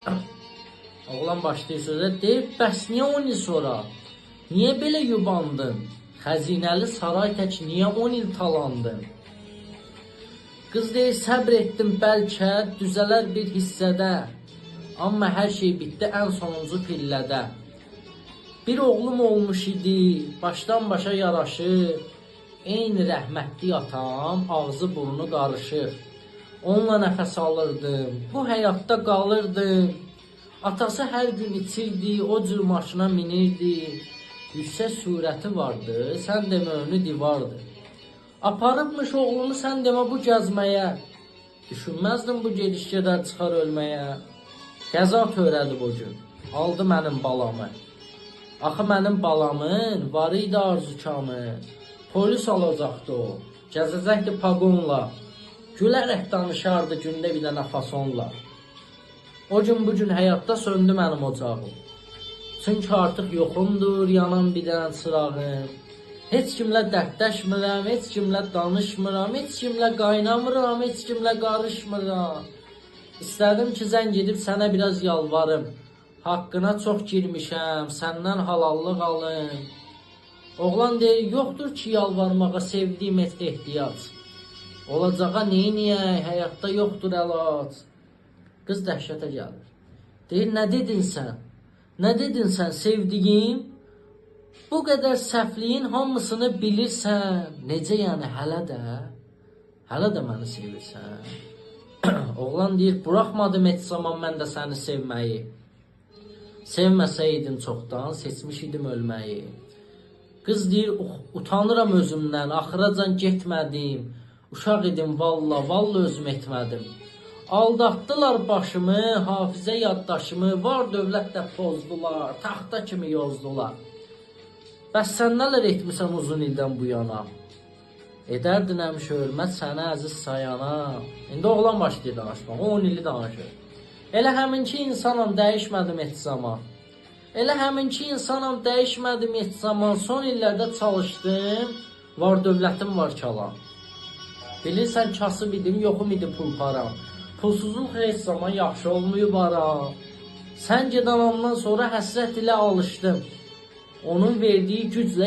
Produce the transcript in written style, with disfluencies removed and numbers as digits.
Oğlan başlayır sözə, deyir, bəs niyə 10 il sonra? Niyə belə yubandın? Xəzinəli saray tək niyə 10 il talandın? Qız deyir, səbr etdim bəlkə düzələr bir hissədə. Amma hər şey bitdi ən sonuncu pillədə. Bir oğlum olmuş idi, başdan başa yaraşır. Eyni rəhmətli atam, ağzı burnu qarışır. Onunla nəfəs alırdım, bu həyatda qalırdım. Atası hər gün içirdi, o cür maşına minirdi. Yüksək surəti vardı, sən demə önü divardı. Aparıbmış oğlunu sən demə bu gəzməyə. Düşünməzdim bu gediş gedər çıxar ölməyə. Qəza törədi bu gün, aldı mənim balamı. Axı mənim balamın var idi arzukamı. Polis alacaqdı o, gəzəcəkdi pagonla. Gülərək danışardı gündə bir dənə fasonla. O gün bu gün həyatda söndü mənim ocağım. Çünki artıq yoxumdur yanan bir dənə çırağım. Heç kimlə dərdləşmirəm, heç kimlə danışmıram, heç kimlə qaynamıram, heç kimlə qarışmıram. İstədim ki, zəng edib sənə biraz yalvarım. Haqqına çox girmişəm, səndən halallıq alım. Oğlan deyir, yoxdur ki, yalvarmağa sevdiyim ehtiyac. Olacağa neyniyək, həyatda yoxdur əlac. Qız dəhşətə gəlir. Deyir, nə dedin sən? Nə dedin sən sevdiyim? Bu qədər səhvliyin hamısını bilirsən. Necə yəni hələ də məni sevirsən? Oğlan deyir, buraxmadım heç zaman mən də səni sevməyi. Sevməsəydim çoxdan, seçmiş idim ölməyi. Qız deyir, utanıram özümdən, axıracan getmədim. Uşaq idim valla özüm etmədim. Aldatdılar başımı, hafizə yaddaşımı, var dövlətlə pozdular, taxta kimi yozdular. Bəs sən nələr etmirsən uzun ildən bu yana? Edərdin həmişə hörmət sənə əziz sayana. İndi oğlan başlayır danışmaq, 10 ili danışır. Elə həminki insanam, dəyişmədim heç zaman. Elə həminki insanam, dəyişmədim heç zaman. Son illərdə çalışdım, var dövlətim var kalan. Bilirsən kasıb idim, yoxum idi pul param. Pulsuzluq heç zaman yaxşı olmayıb aram. Sən gedən ondan sonra həsrət ilə alışdım. Onun verdiyi güclə